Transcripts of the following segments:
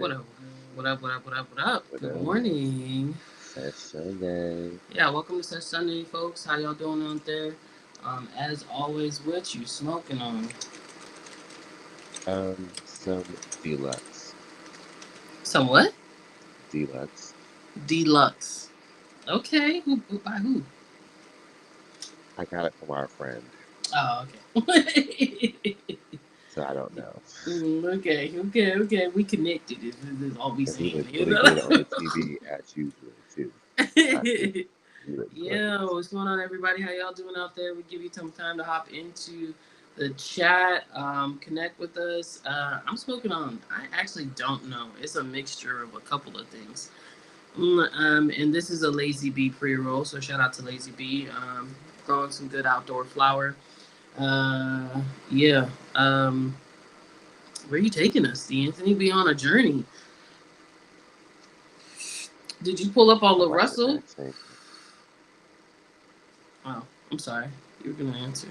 What Sunday. up? What up? What up? What up? What up? What Good up? morning. Sesh Sunday. Yeah, welcome to Sesh Sunday, folks. How y'all doing out there? As always, what you smoking on? Some deluxe. Some what? Deluxe. Deluxe. Okay. By who? I got it from our friend, Oh, okay. so I don't know. Okay. We connected. Is all we And he saying, was you really know? good on the TV as usual too. I mean, he was great. Yeah, what's going on, everybody? How y'all doing out there? We give you some time to hop into the chat, connect with us. I'm smoking on. I actually don't know. It's a mixture of a couple of things. And this is a Lazy Bee pre-roll, so shout out to Lazy Bee. Growing some good outdoor flower. Yeah. Where are you taking us, Anthony? Be on a journey. Did you pull up all I'm of right here Russell? actually. Oh, I'm sorry. You were gonna answer.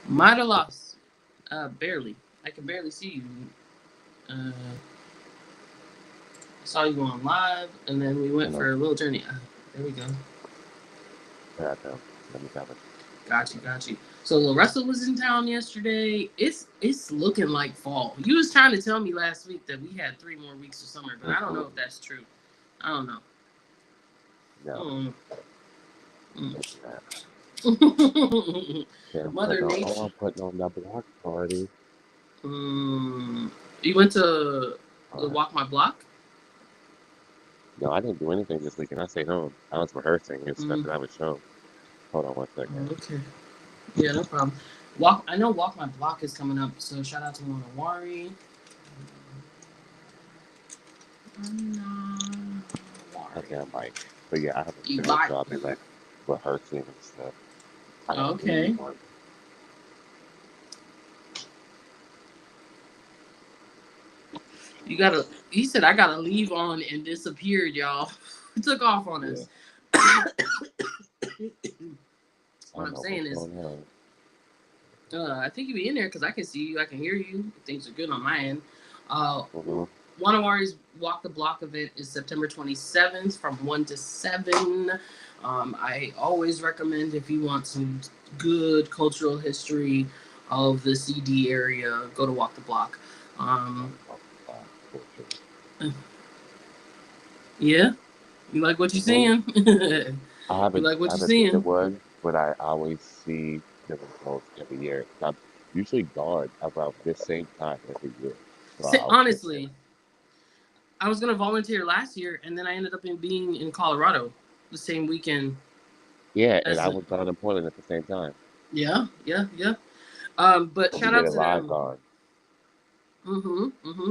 Might have lost. Barely. I can barely see you. I saw you on live, and then we went Hello. for a little journey. There we go. There I come. Let me cover. Got you. So Larissa was in town yesterday. It's looking like fall. You was trying to tell me last week that we had 3 more weeks of summer, but I don't know Mm-mm. if that's true. I don't know. No, Mm. it's not. Mm. Then Mother like, Nature. I'm putting on the block party. You went to the Alright. Walk My Block? No, I didn't do anything this weekend. I stayed home. I was rehearsing and stuff Mm. because I was shown. Hold on one second. Oh, okay. Yeah, no problem. Walk. I know Walk My Block is coming up, so shout out to Mona Wari. Okay, Wari. I'm like, but yeah, I haven't finished, Ibai. so I've been like rehearsing and stuff. I gotta leave Okay. one. You gotta. He said I gotta leave on and disappeared, y'all. Took off on Yeah, us. I What don't I'm know what's saying is, going on. I think you be in there because I can see you, I can hear you. Things are good on my end. Uh, Hmm. One of Ari's Walk the Block event is September 27th from 1 to 7. I always recommend if you want some good cultural history of the CD area, go to Walk the Block. I'm Um, off the block for sure. yeah, you like what you're Hmm. seeing? You I like what you're haven't seen the seeing? one, but I always see the results every year. I'm usually gone around this same time every year, so Say, I'll sit there. honestly, I was gonna volunteer last year, and then I ended up being in Colorado the same weekend Yeah, and as I the. was gone in Portland at the same time, Yeah. But and we shout did out it to live them. gone.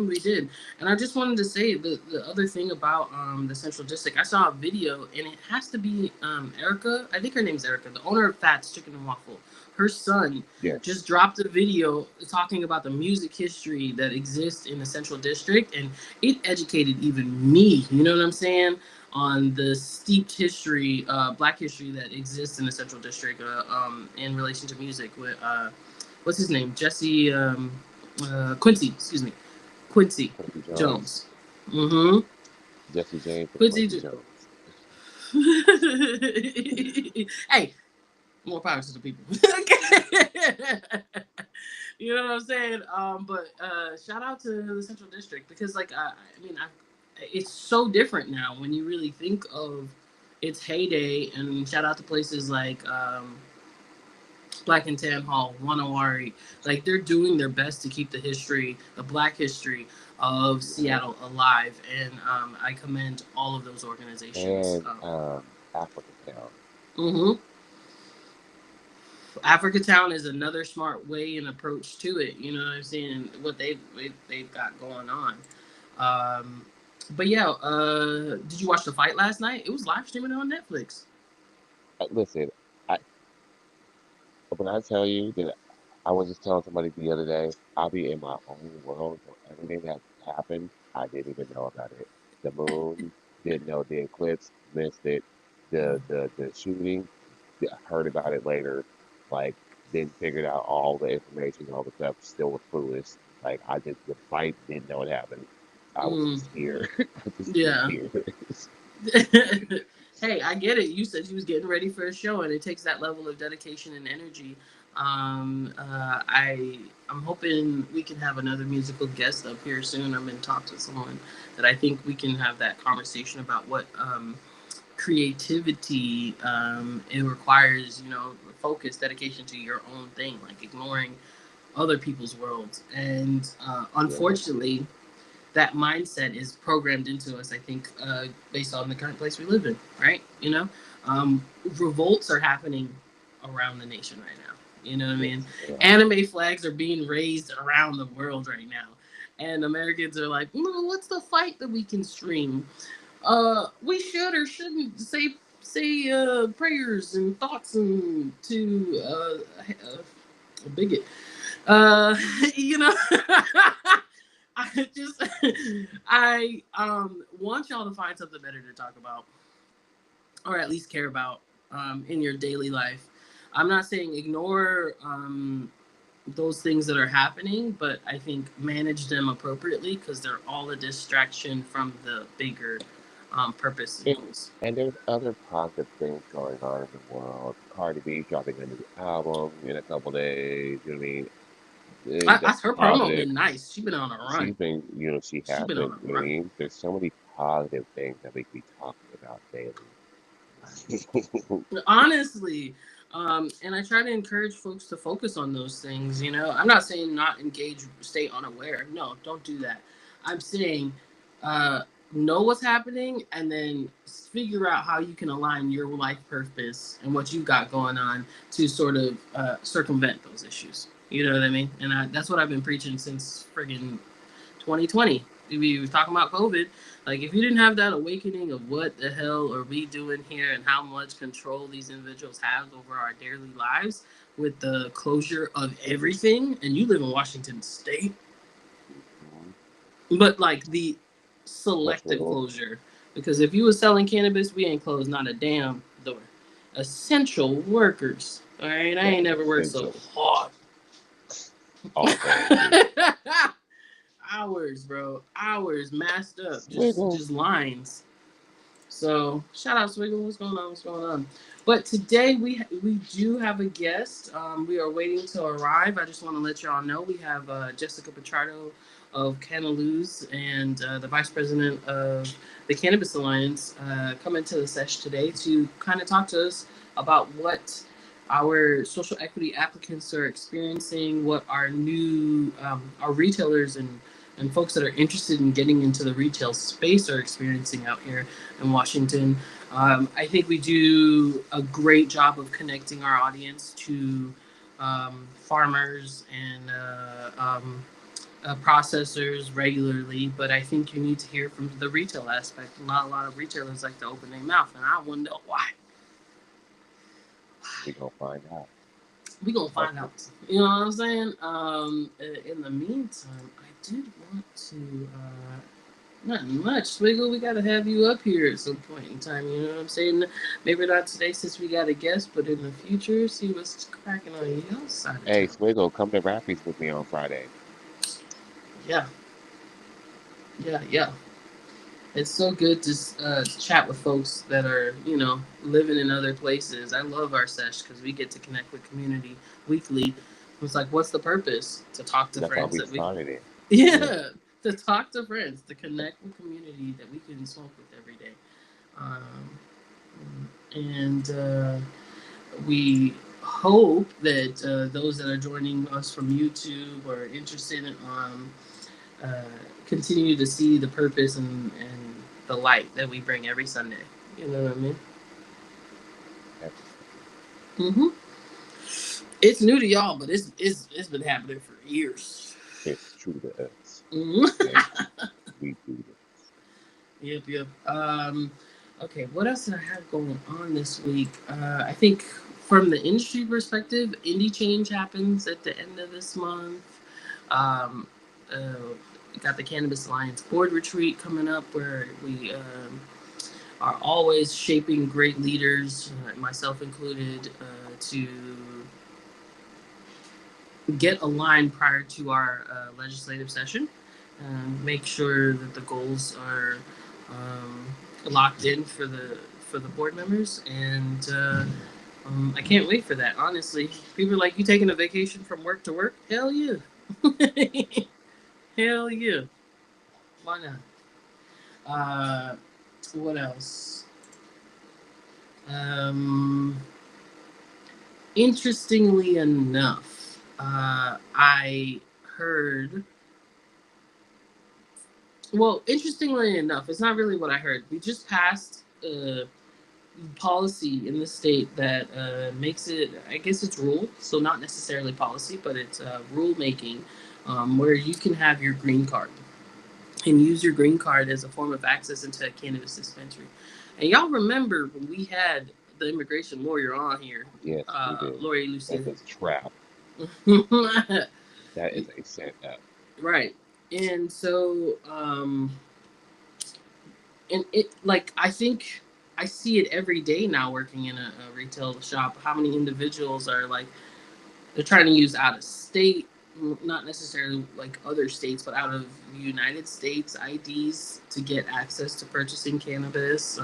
We did. And I just wanted to say the other thing about the Central District. I saw a video, and it has to be Erica. I think her name's Erica, the owner of Fats Chicken and Waffle. Her son just Yes. dropped a video talking about the music history that exists in the Central District, and it educated even me. You know what I'm saying? On the steeped history, Black history that exists in the Central District, in relation to music. With what's his name, Jesse. Quincy, excuse me, Quincy Quincy Jones, Jones. Mm-hmm. Jesse James, and Quincy. Quincy Jones. Hey, more power to the people. You know what I'm saying? But shout out to the Central District because, like, it's so different now when you really think of its heyday. And shout out to places like Black and Tan Hall, Wanawari. Like they're doing their best to keep the history, the Black history of Yeah. Seattle alive, and I commend all of those organizations. And Africa Town. Mm-hmm. Africa Town is another smart way and approach to it. You know what I'm saying? What they've got going on. Um, but yeah, did you watch the fight last night? It was live streaming on Netflix. Listen, I when I tell you that I was just telling somebody the other day, I'll be in my own world, so everything that happened, I didn't even know about it. The moon, didn't know the eclipse, missed it. The shooting, heard about it later, like then figured out all the information, all the stuff, still was clueless. Like the fight didn't know what happened. I was Mm, just here. I just was yeah. here. Hey, I get it. You said you was getting ready for a show, and it takes that level of dedication and energy. I'm hoping we can have another musical guest up here soon. I'm in talks with someone that I think we can have that conversation about what creativity it requires. You know, focus, dedication to your own thing, like ignoring other people's worlds. And Yeah. unfortunately, that mindset is programmed into us, I think, based on the current place we live in, right? You know, revolts are happening around the nation right now. You know what I Yes, mean? they are. Anime flags are being raised around the world right now. And Americans are like, no, what's the fight that we can stream? We should or shouldn't say prayers and thoughts and to a bigot. Uh, you know, I just I want y'all to find something better to talk about, or at least care about, in your daily life. I'm not saying ignore those things that are happening, but I think manage them appropriately because they're all a distraction from the bigger purpose and And goals. and there's other positive things going on in the world. Cardi B dropping a new album in a couple days. You know what I mean? That's Her promo positive. been nice. She been on a She's run. been, she She has been on been. a You know what I run. mean? There's so many positive things that we could be talking about daily. Honestly, and I try to encourage folks to focus on those things. You know, I'm not saying not engage, stay unaware. No, don't do that. I'm saying uh, know what's happening and then figure out how you can align your life purpose and what you got going on to sort of circumvent those issues. You know what I mean? And that's what I've been preaching since friggin' 2020. We were talking about COVID. Like, if you didn't have that awakening of what the hell are we doing here and how much control these individuals have over our daily lives with the closure of everything, and you live in Washington State, Mhm. but like the What's selective wrong? closure. Because if you was selling cannabis, we ain't closed not a damn door. Essential workers. All right, I That's ain't never worked so essential hard. all day too. Hours, bro. Hours masked up. Swiggle. Just lines. So shout out Swiggle. What's going on? What's going on? But today we do have a guest. We are waiting to arrive. I just want to let y'all know we have Jessica Pichardo of Canna Luz and the vice president of the Cannabis Alliance coming to the sesh today to kind of talk to us about what our social equity applicants are experiencing, what our new our retailers and folks that are interested in getting into the retail space are experiencing out here in Washington. I think we do a great job of connecting our audience to farmers and processors regularly, but I think you need to hear from the retail aspect. Not a lot of retailers like to open their mouth, and I wonder why. We gonna find out. We gonna find Okay. out. You know what I'm saying? In the meantime, I did want to. Nothing much, Swiggle. We gotta have you up here at some point in time. You know what I'm saying? Maybe not today since we got a guest, but in the future, see what's cracking on your side of Hey, town. Swiggle, come to Rappies with me on Friday. Yeah, yeah. It's so good to chat with folks that are, you know, living in other places. I love our sesh because we get to connect with community weekly. It's like, what's the purpose? To talk to That's how friends we that we, started it. Yeah. yeah, to talk to friends, to connect with community that we can smoke with every day. Um, and we hope that those that are joining us from YouTube or interested in uh, continue to see the purpose and the light that we bring every Sunday. You know what I mean? Every Mm-hmm. It's new to y'all, but it's been happening for years. It's true to us. Mm-hmm. Okay. We do this. Yep, yep. Okay, what else did I have going on this week? I think from the industry perspective, indie change happens at the end of this month. Um, uh, we got the Cannabis Alliance board retreat coming up where we are always shaping great leaders, myself included, to get aligned prior to our legislative session. Make sure that the goals are um, locked in for the board members, and I can't wait for that. Honestly, people are like, "You taking a vacation from work to work?" Hell yeah, hell yeah. Why not? Uh, what else? Um, Interestingly enough, I heard. Well, interestingly enough, it's not really what I heard. We just passed policy in the state that makes it, I guess it's rule, so not necessarily policy, but it's rule making, where you can have your green card and use your green card as a form of access into a cannabis dispensary. And y'all remember when we had the immigration lawyer on here, Yes, we do. Lori That's Lucia. a trap. That is a setup. Right. And so, and it, like, I think I see it every day now working in a retail shop. How many individuals are like, they're trying to use out of state, not necessarily like other states, but out of United States IDs to get access to purchasing cannabis.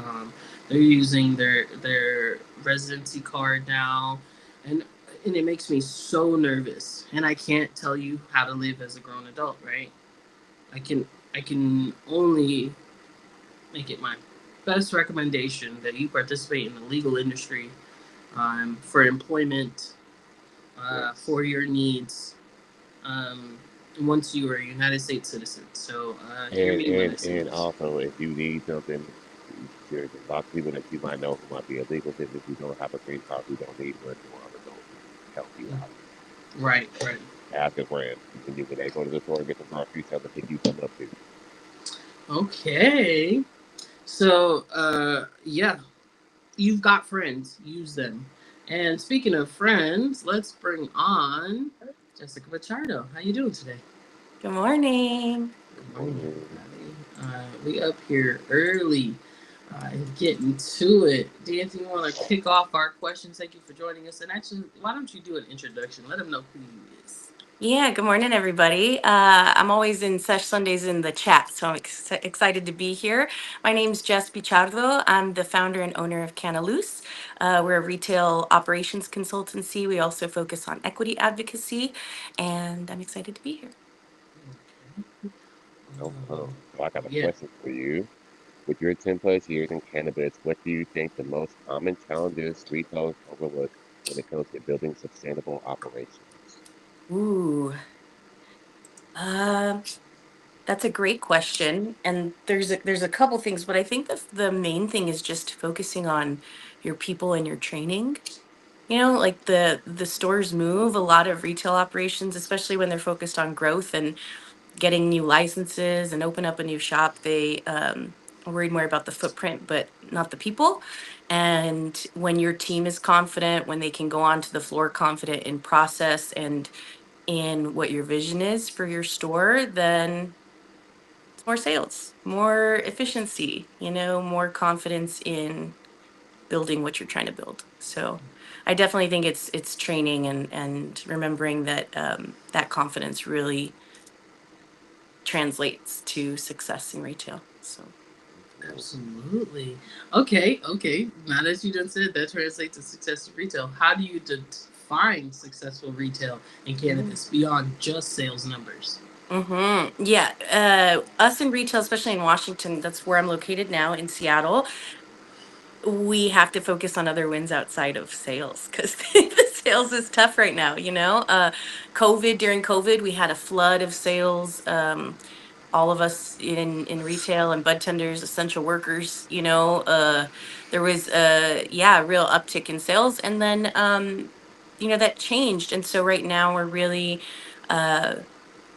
They're using their residency card now, and and it makes me so nervous. And I can't tell you how to live as a grown adult, right? I can I can only make it my best recommendation that you participate in the legal industry for employment, Yes. for your needs, um, once you are a United States citizen. So hear And me when I and say and this. also, if you need something, there's a lot of people that you might know who might be illegal citizens who don't have a green card, who don't need one, who are going to help you out. Right, right. Ask a friend. When they go to the store and get some groceries, tell them to pick you some up too. Okay. So yeah, you've got friends. Use them. And speaking of friends, let's bring on Jessica Pichardo. How you doing today? Good morning. Good Good morning, morning. everybody. We up here early and getting to it. Do you think you want to kick off our questions? Thank you for joining us. And actually, why don't you do an introduction? Let them know who you is. Yeah, good morning, everybody. I'm always in Sesh Sundaze in the chat, so I'm excited to be here. My name's Jess Pichardo. I'm the founder and owner of Canna Luz. We're a retail operations consultancy. We also focus on equity advocacy, and I'm excited to be here. Okay. So I got a Yeah. question for you. With your 10 plus years in cannabis, what do you think the most common challenges retailers overlook when it comes to building sustainable operations? Ooh, uh, that's a great question, and there's a couple things, but I think the main thing is just focusing on your people and your training. Like the stores move a lot of retail operations, especially when they're focused on growth and getting new licenses and open up a new shop. They are worried more about the footprint, but not the people. And when your team is confident, when they can go onto the floor confident in process and in what your vision is for your store, then it's more sales, more efficiency, more confidence in building what you're trying to build. So I definitely think it's training and remembering that that confidence really translates to success in retail. So Mhm. Absolutely. Okay, okay. Now that you done said that translates to success in retail, how do you define successful retail in mm. cannabis beyond just sales numbers? Yeah, us in retail, especially in Washington, that's where I'm located now in Seattle. We have to focus on other wins outside of sales because the sales is tough right now. During COVID, we had a flood of sales. All of us in retail and bud tenders, essential workers, there was a real uptick in sales, and then that changed, and so right now we're really uh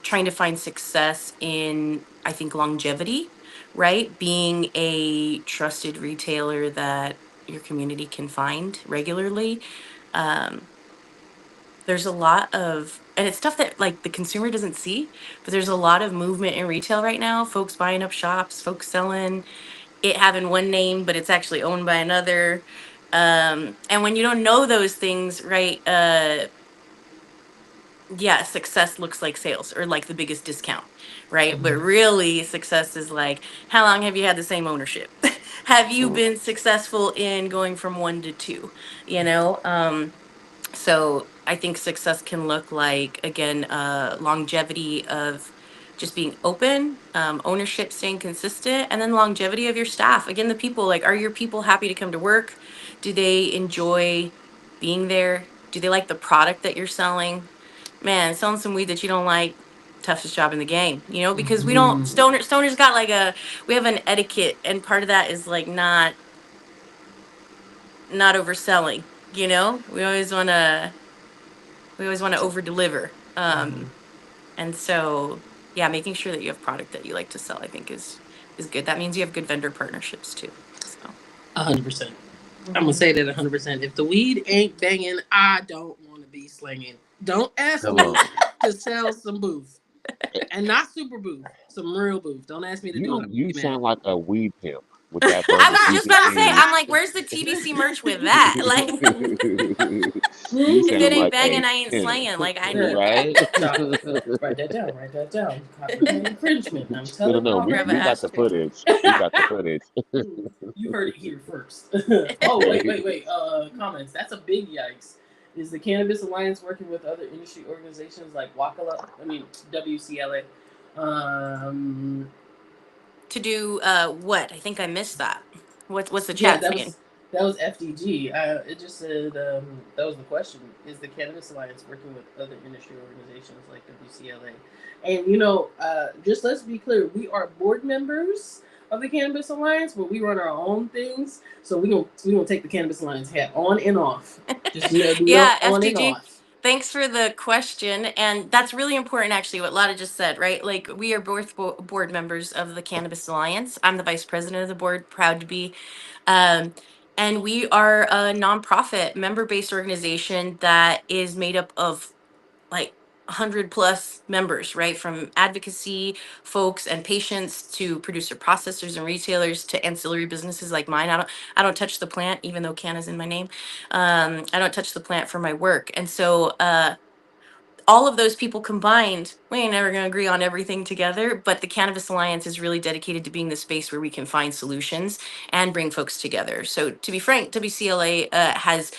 trying to find success in, I think, longevity, right? Being a trusted retailer that your community can find regularly. Um, there's a lot of, and it's stuff that like the consumer doesn't see, but there's a lot of movement in retail right now. Folks buying up shops, folks selling it, having one name, but it's actually owned by another. And when you don't know those things, right? yeah, success looks like sales or like the biggest discount, right? But Mhm. really, success is like, how long have you had the same ownership? Have you Mm, been successful in going from one to two? You know, so I think success can look like, again, longevity of just being open, ownership, staying consistent, and then longevity of your staff. Again, the people, like, are your people happy to come to work? Do they enjoy being there? Do they like the product that you're selling? Man, selling some weed that you don't like, toughest job in the game, you know, because we don't, Mhm. stoners got like we have an etiquette, and part of that is like not overselling, you know? We always want to over deliver. Mhm. And so yeah, making sure that you have product that you like to sell, I think is good. That means you have good vendor partnerships too. So 100%. I'm gonna mhm. say that 100%. If the weed ain't banging, I don't want to be slinging. Don't ask come me on. to sell some booth, and not super booth, some real booth. Don't ask me to do it. You I'm you gonna get sound like a weed pimp with that I verbiage was you just just about to say, I'm used. like, where's the TBC merch with that? Like, You if it sound ain't like banging, a I ain't pimp, slaying. Like, I need mad. that. right? Stop. Write that down. Write that down. Copyright infringement. I'm No, no, telling no. y'all We Grab right a we now. got the ashtray. footage. We got the footage. You heard it here first. Oh, wait, wait, wait. Comments. That's a big yikes. Is the Cannabis Alliance working with other industry organizations like Wakala? I mean, WCLA. To do what? I think I missed that. What's the Yeah, chat that saying? was FDG. It just said that was the question: is the Cannabis Alliance working with other industry organizations like WCLA? And just let's be clear: we are board members of the Cannabis Alliance, but we run our own things. So we gonna take the Cannabis Alliance hat on and off. Just do it Yeah, on and FTG. off. Thanks for the question. And that's really important, actually, what Lotta just said, right? Like, we are both board members of the Cannabis Alliance. I'm the vice president of the board, proud to be. Um, and we are a nonprofit member based organization that is made up of like 100 plus members, right? From advocacy folks and patients to producer processors and retailers to ancillary businesses like mine. I don't touch the plant, even though Canna's in my name. I don't touch the plant for my work. And so all of those people combined, we ain't never going to agree on everything together, but the Cannabis Alliance is really dedicated to being the space where we can find solutions and bring folks together. So, to be frank, WCLA has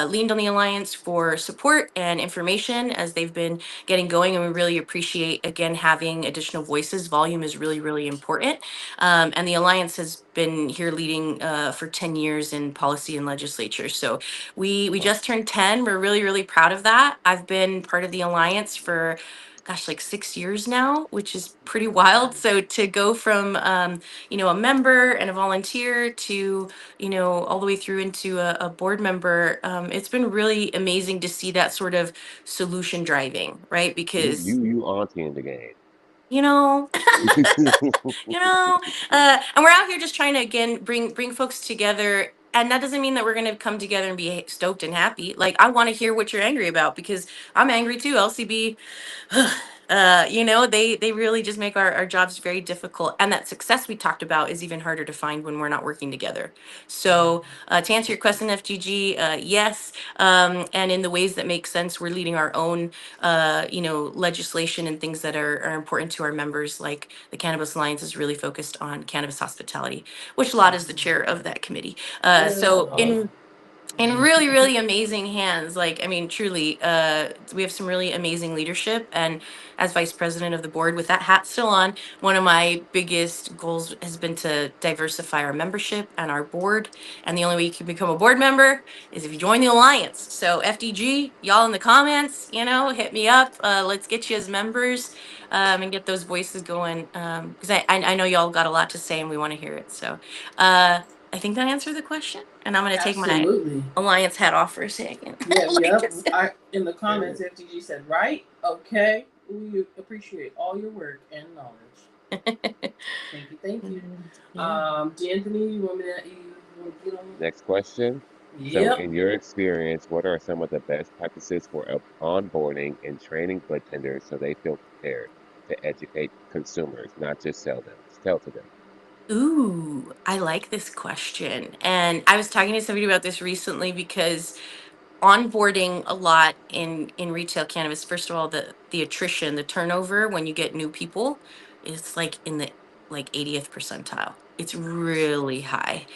leaned on the Alliance for support and information as they've been getting going, and we really appreciate, again, having additional voices. Volume is really, really important. And the Alliance has been here leading for 10 years in policy and legislature. So, we Wow. just turned 10. We're really, really proud of that. I've been part of the Alliance for gosh, like 6 years now, which is pretty wild. So to go from a member and a volunteer to, all the way through into a board member, it's been really amazing to see that sort of solution driving, right? You Because you you auntie in the you know game. and we're out here just trying to, again, bring folks together, and that doesn't mean that we're going to come together and be stoked and happy. Like, I want to hear what you're angry about, because I'm angry too. LCB, they really just make our jobs very difficult, and that success we talked about is even harder to find when we're not working together. So to answer your question, FTG, yes, and in the ways that make sense, we're leading our own legislation and things that are important to our members. Like the Cannabis Alliance is really focused on cannabis hospitality, which Lotta is the chair of that committee. So in really, really amazing hands. Like, I mean, truly, we have some really amazing leadership. And as vice president of the board, with that hat still on, one of my biggest goals has been to diversify our membership and our board. And the only way you can become a board member is if you join the alliance. So FDG, y'all in the comments, hit me up. Let's get you as members, and get those voices going. Because I know y'all got a lot to say and we want to hear it. So I think that answered the question. And I'm going to take my Absolutely. alliance hat off for a second. Yeah, Like yep. I I in the comments, Period. FTG said, right? Okay. We appreciate all your work and knowledge. said. Thank you, thank you. Yeah. D'Anthony, you want to get on? Next question. So, Yep. in your experience, what are some of the best practices for onboarding and training bartenders so they feel prepared to educate consumers, not just sell them? Tell to them. Ooh, I like this question. And I was talking to somebody about this recently because onboarding a lot in retail cannabis. First of all, the attrition, the turnover when you get new people, is like in the like 80th percentile. It's really high.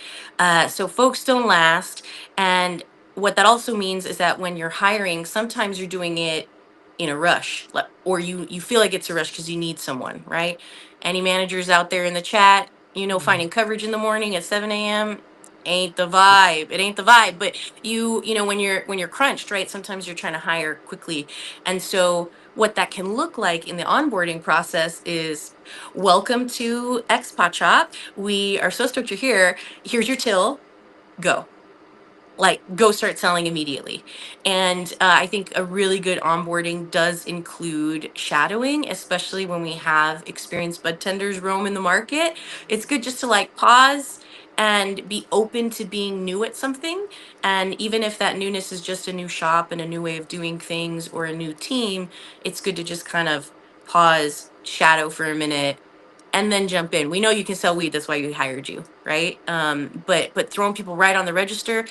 So folks don't last. And what that also means is that when you're hiring, sometimes you're doing it in a rush, or you feel like it's a rush because you need someone, right? Any managers out there in the chat, finding coverage in the morning at 7 a.m. ain't the vibe. It ain't the vibe. But when you're crunched, right, sometimes you're trying to hire quickly. And so what that can look like in the onboarding process is, welcome to Expat Shop. We are so stoked you're here. Here's your till. Go. Like, go start selling immediately. And I think a really good onboarding does include shadowing, especially when we have experienced bud tenders roam in the market. It's good just to like pause and be open to being new at something. And even if that newness is just a new shop and a new way of doing things or a new team, it's good to just kind of pause, shadow for a minute, and then jump in. We know you can sell weed, that's why we hired you, right? But throwing people right on the register,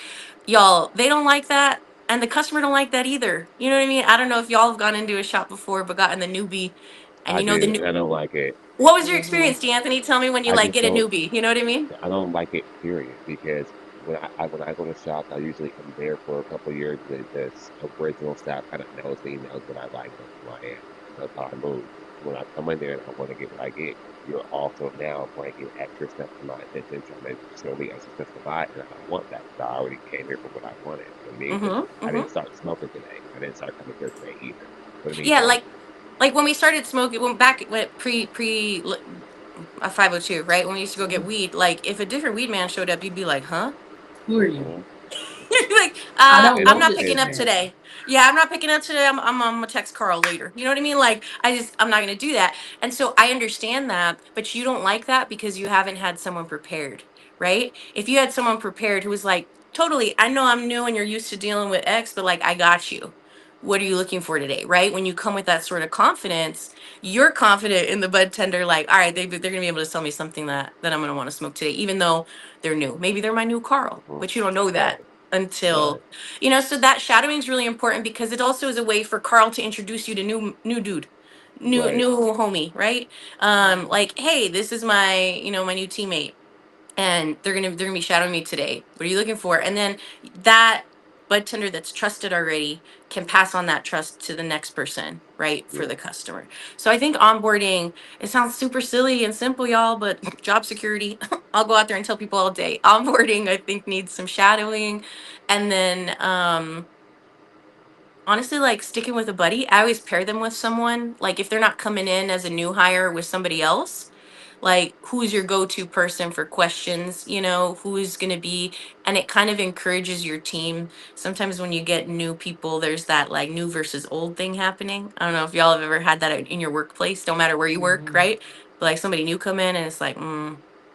y'all, they don't like that, and the customer don't like that either. You know what I mean? I don't know if y'all have gone into a shop before but gotten the newbie, and I you know the do, new. and I don't like it. What was your Mm-hmm. experience, D'Anthony? Tell me when you I like just get a don't. newbie. You know what I mean? I don't like it, period. Because when I go to shops, I usually am there for a couple of years. The original staff kind of knows me, knows what I like, knows who I am, knows how I move. When I come in there and I want to get what I get, you're also now bringing extra stuff to my attention, trying to show me extra stuff to buy, and I don't want that. So I already came here for what I wanted. You know what I mean? Because Mm-hmm. I Mm-hmm. didn't start smoking today. I didn't start coming here today either. What I mean? Yeah, So like when we started smoking, when back when pre a 502, right? When we used to go get weed, like if a different weed man showed up, you'd be like, huh? Who are you? hmm Like, I don't I'm and know not this picking and up man. today. Yeah, I'm not picking up today. I'm gonna text Carl later. You know what I mean? Like, I'm not gonna do that. And so I understand that, but you don't like that because you haven't had someone prepared, right? If you had someone prepared who was like, totally, I know I'm new and you're used to dealing with X, but like, I got you. What are you looking for today, right? When you come with that sort of confidence, you're confident in the bud tender. Like, all right, they're gonna be able to sell me something that I'm gonna want to smoke today, even though they're new. Maybe they're my new Carl, mhm, but you don't know that right, until right, so that shadowing is really important because it also is a way for Carl to introduce you to new dude, right. new homie, right? Like, hey, this is my new teammate, and they're gonna be shadowing me today. What are you looking for? And then that bud tender that's trusted already can pass on that trust to the next person, right, for Yeah. the customer. So I think onboarding, it sounds super silly and simple, y'all, but job security, I'll go out there and tell people all day, onboarding I think needs some shadowing. And then honestly, like sticking with a buddy, I always pair them with someone. Like if they're not coming in as a new hire with somebody else, like who's your go-to person for questions, who's going to be, and it kind of encourages your team. Sometimes when you get new people, there's that like new versus old thing happening. I don't know if y'all have ever had that in your workplace, no matter where you work, Mm-hmm. right? But like somebody new come in and it's like,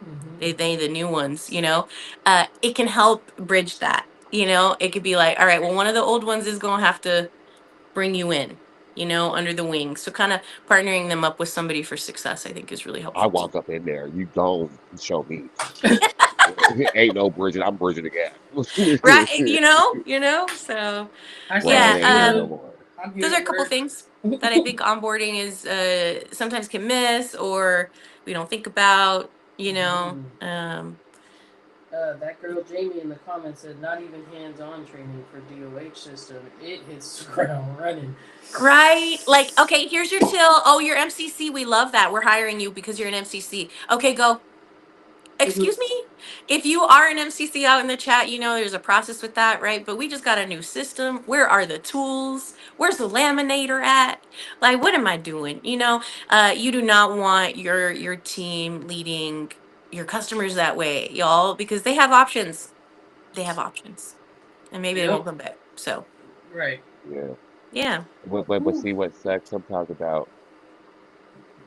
Mm-hmm. they the new ones. It can help bridge that. It could be like, all right, well, one of the old ones is going to have to bring you in, under the wing. So kind of partnering them up with somebody for success, I think, is really I helpful too. walk up in there, you gon' show me. Ain't no bridging, I'm bridging the gap. Right, so I Well, say it yeah, just ain't there give. no more. I'll those give are a couple word. things that I think onboarding is sometimes can miss or we don't think about, Mm-hmm. um, That girl Jamie in the comments said not even hands-on training for DOH system. It hits the ground running. right, like, okay, here's your till. Oh, you're MCC, we love that, we're hiring you because you're an MCC. Okay, go. Excuse me? If you are an MCC out in the chat, there's a process with that, right? But we just got a new system. Where are the tools? Where's the laminator at? Like, what am I doing? You do not want your team leading your customers that way, y'all, because they have options. They have options, and maybe they Yep. won't come back. So, Right. Yeah. yeah. But Whew. see what sucks sometimes about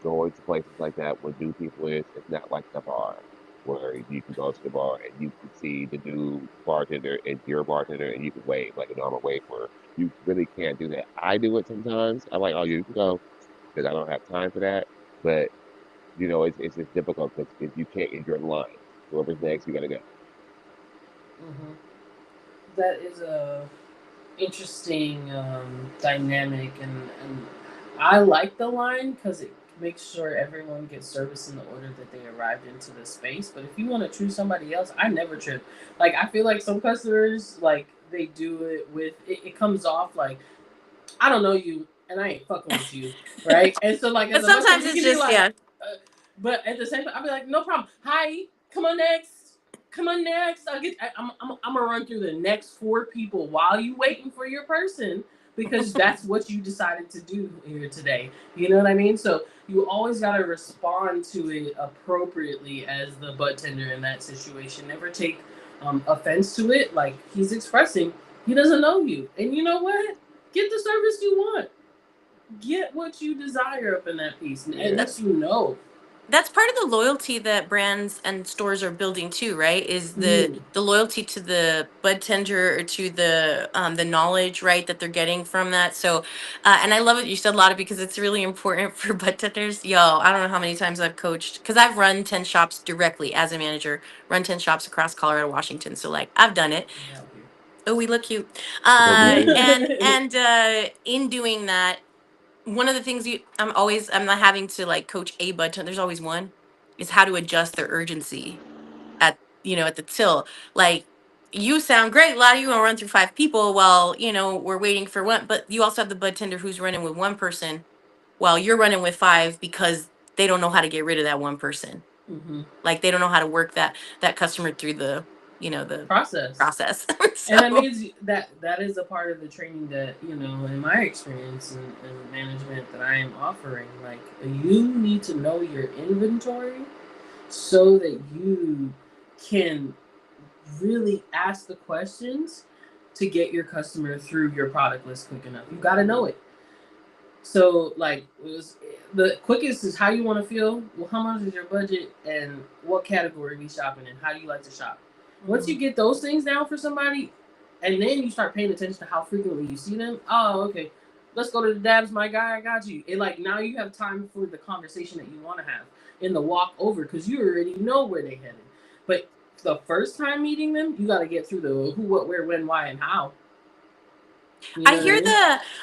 going to places like that with new people is it's not like the bar where you can go to the bar and you can see the new bartender and your bartender and you can wave like a normal wave where you really can't do that. I do it sometimes. I'm like, oh, you can go because I don't have time for that. But it's just difficult because you can't if you're in line. Whoever's next, you gotta go. Mm-hmm. That is a. interesting dynamic, and I like the line because it makes sure everyone gets service in the order that they arrived into the space. But if you want to choose somebody else, I never trip. Like I feel like some customers like they do it with it comes off like I don't know you and I ain't fucking with you, right? And so like as But a butler, sometimes you it's can be just, like, yeah. but at the same time, I'll be like, no problem. Hi, come on next. Come on next. I'm gonna run through the next 4 people while you waiting for your person because that's what you decided to do here today. You know what I mean? So you always gotta respond to it appropriately as the butt tender in that situation. Never take offense to it. Like he's expressing, he doesn't know you, and you know what? Get the service you want. Get what you desire up in that piece, and at Yeah. least you know. That's part of the loyalty that brands and stores are building too, right? Is Mm, the loyalty to the bud tender, or to the knowledge, right, that they're getting from that. So, and I love what you said, Lotta, because it's really important for bud tenders. Yo, I don't know how many times I've coached, because I've run 10 shops directly as a manager, run 10 shops across Colorado, Washington. So like I've done it. get out Oh, we look cute. So we do. here. And in doing that, one of the things I'm not having to like coach a button. There's always one, is how to adjust their urgency at, at the till. Like, you sound great. A lot of you want to run through 5 people while, we're waiting for one, but you also have the bud tender who's running with one person while you're running with 5 because they don't know how to get rid of that one person. hmm Like, they don't know how to work that customer through the Process. process. And that So means that is a part of the training that in my experience in management that I am offering. Like you need to know your inventory so that you can really ask the questions to get your customer through your product list quick enough. You got to know it. So like the quickest is how you want to feel. Well, how much is your budget and what category we shopping in? How do you like to shop? Once you get those things down for somebody, and then you start paying attention to how frequently you see them. Oh, okay. Let's go to the dabs, my guy. I got you. And like now you have time for the conversation that you want to have in the walk over because you already know where they headed. But the first time meeting them, you got to get through the who, what, where, when, why, and how. You I know what I hear mean?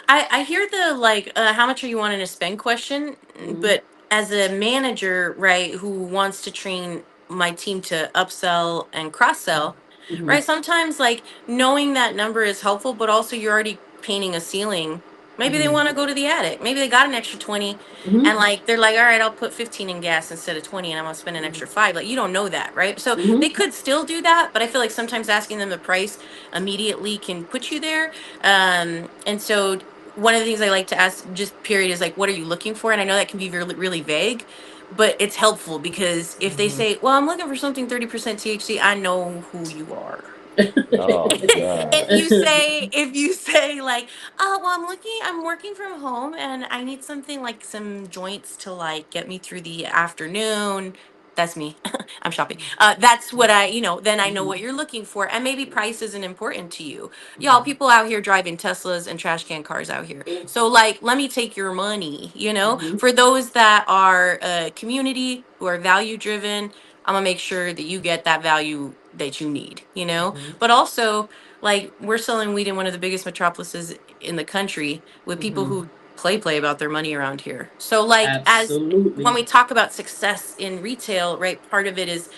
I hear the, like, how much are you wanting to spend question, Mm-hmm. but as a manager, right, who wants to train my team to upsell and cross sell, Mm-hmm. right? Sometimes like knowing that number is helpful, but also you're already painting a ceiling. Maybe they Mm-hmm. want to go to the attic. Maybe they got an extra 20, Mm-hmm. and like they're like, all right, I'll put 15 in gas instead of 20, and I'm gonna spend an extra 5. Like, you don't know that, right? So Mm-hmm. they could still do that, but I feel like sometimes asking them the price immediately can put you there. And so one of the things I like to ask, just period, is like, what are you looking for? And I know that can be really, really vague, but it's helpful because if they Mm-hmm. say, well, I'm looking for something 30% THC, I know who you are. Oh God. If you say like, oh, well, I'm working from home and I need something like some joints to like get me through the afternoon. That's me. I'm shopping. That's what then I know Mm-hmm. what you're looking for. And maybe price isn't important to you. Y'all, Mm-hmm. people out here driving Teslas and trash can cars out here. So like, let me take your money, Mm-hmm. for those that are community, who are value driven. I'm gonna make sure that you get that value that you need. Mm-hmm. But also, like, we're selling weed in one of the biggest metropolises in the country with people Mm-hmm. who play about their money around here. So like, as when Absolutely. we talk about success in retail, right, part of it is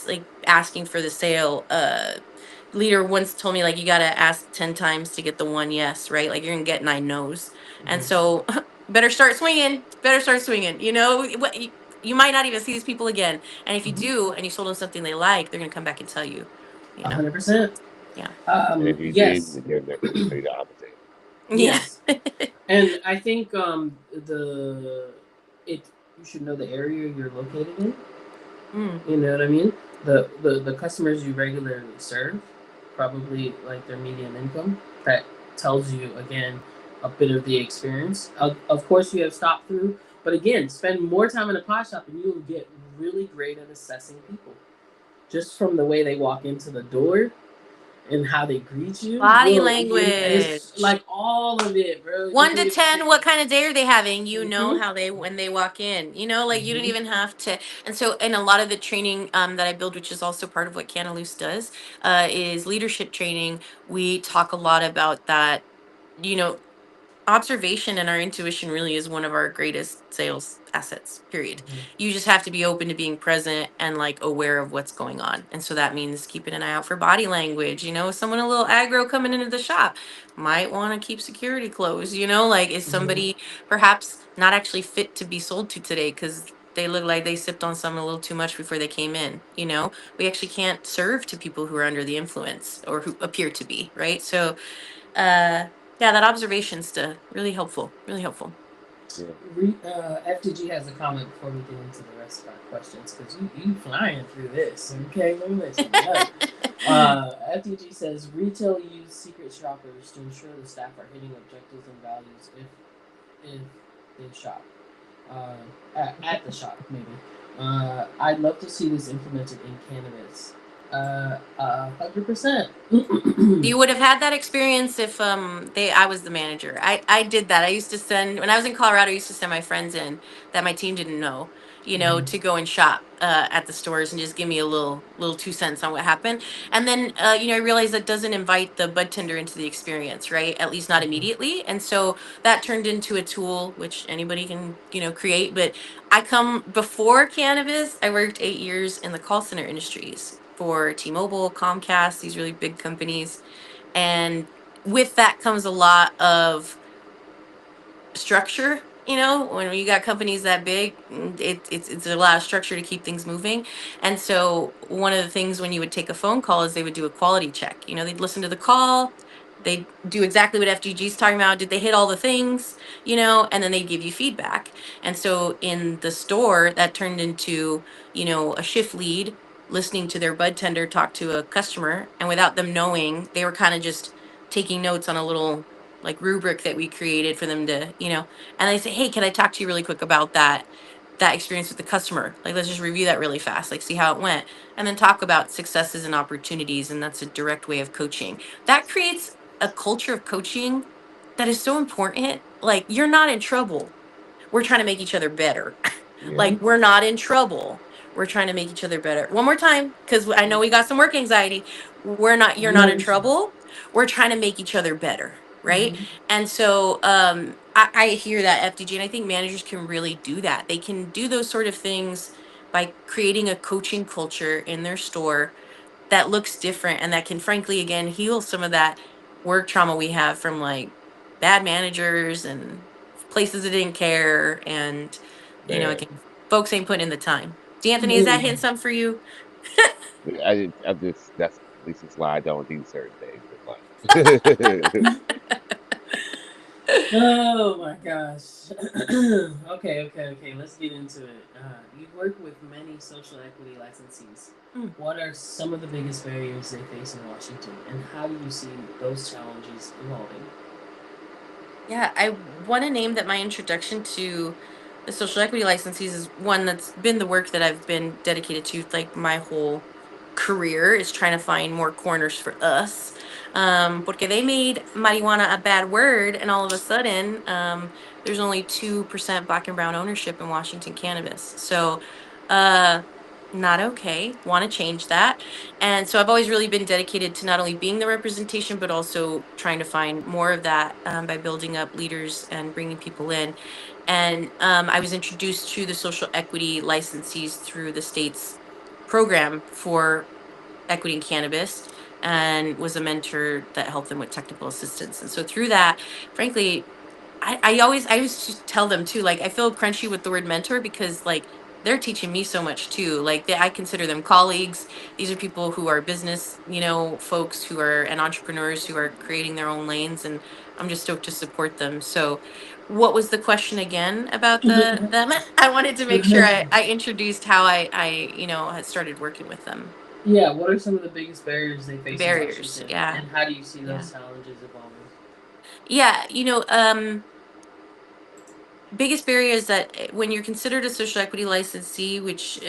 like asking for the sale. Leader once told me, like, you got to ask 10 times to get the one yes, right? Like, you're gonna get 9 no's. And Mm-hmm. so better start swinging, you might not even see these people again, and if you Mm-hmm. do and you sold them something they like, they're gonna come back and tell you you know 100%. yeah. And if you did, Yes. they're gonna tell you the opposite. Yeah. Yes. And I think the it you should know the area you're located in. Mm, You know what I mean? The customers you regularly serve, probably like their median income. That tells you again a bit of the experience. Of course, you have stop through, but again, spend more time in a pot shop, and you will get really great at assessing people just from the way they walk into the door and how they greet you, Body bro. It's language. like all of it, bro. You One don't to even 10, think. what kind of day are they having? You know Mhm. how they when they walk in. You know, like you don't Mhm. even have to. And so, in a lot of the training that I build, which is also part of what Canna Luz does, is leadership training. We talk a lot about that. You know, observation and our intuition really is one of our greatest sales assets, period. Mhm. You just have to be open to being present and like aware of what's going on. And so that means keeping an eye out for body language. You know, someone a little aggro coming into the shop might want to keep security closed. You know, like is Mhm. somebody perhaps not actually fit to be sold to today because they look like they sipped on something a little too much before they came in. You know, we actually can't serve to people who are under the influence or who appear to be, right? So yeah, that observation's really helpful, really helpful. Yeah. FTG has a comment before we get into the rest of our questions because you flying through this. Okay, let me let you know. FTG says retail use secret shoppers to ensure the staff are hitting objectives and values if they shop at the shop maybe. I'd love to see this implemented in cannabis. 100%. You would have had that experience if they I was the manager. I did that. I used to send when I was in Colorado, I used to send my friends in that my team didn't know, you know, to go and shop at the stores and just give me a little 2 cents on what happened. And then you know, I realized that doesn't invite the bud tender into the experience, right? At least not immediately. And so that turned into a tool which anybody can, you know, create. But I come before cannabis, I worked 8 years in the call center industries for T-Mobile, Comcast, these really big companies, and with that comes a lot of structure. You know, when you got companies that big, it's a lot of structure to keep things moving. And so one of the things when you would take a phone call is they would do a quality check. You know, they'd listen to the call, they do exactly what FGG's talking about. Did they hit all the things? You know, and then they give you feedback. And so in the store, that turned into, you know, a shift lead listening to their bud tender talk to a customer, and without them knowing, they were kind of just taking notes on a little like rubric that we created for them to, you know, and they say, "Hey, can I talk to you really quick about that experience with the customer? Like, let's just review that really fast, like see how it went, and then talk about successes and opportunities." And that's a direct way of coaching. That creates a culture of coaching that is so important. Like, you're not in trouble. We're trying to make each other better. Yeah. Like, we're not in trouble. We're trying to make each other better. One more time, because I know we got some work anxiety. You're not in trouble. We're trying to make each other better. Right. Mhm. And so I hear that FDG, and I think managers can really do that. They can do those sort of things by creating a coaching culture in their store that looks different and that can frankly again heal some of that work trauma we have from like bad managers and places that didn't care. And you know, Man. again, folks ain't putting in the time. D'Anthony, is that Mhm. hitting some for you? I'm just that's this is why I don't do certain things in life. Oh my gosh. Okay. Let's get into it. You work with many social equity licensees. Hmm. What are some of the biggest barriers they face in Washington, and how do you see those challenges evolving? Yeah, I want to name that my introduction to the social equity licensees is one that's been the work that I've been dedicated to like my whole career, is trying to find more corners for us. Porque they made marijuana a bad word, and all of a sudden, there's only 2% black and brown ownership in Washington cannabis. So, uh, not okay. Want to change that. And so I've always really been dedicated to not only being the representation, but also trying to find more of that by building up leaders and bringing people in. And I was introduced to the social equity licensees through the state's program for equity in cannabis, and was a mentor that helped them with technical assistance. And so through that, frankly, I always just tell them too, like I feel crunchy with the word mentor because like they're teaching me so much too. Like I consider them colleagues. These are people who are business, you know, folks who are and entrepreneurs who are creating their own lanes, and I'm just stoked to support them. So what was the question again about the them? I wanted to make sure I introduced how I you know had started working with them. Yeah, what are some of the biggest barriers they face in Barriers. Washington, Yeah. and how do you see Yeah. those challenges evolving? Yeah. You know, biggest barrier is that when you're considered a social equity licensee, which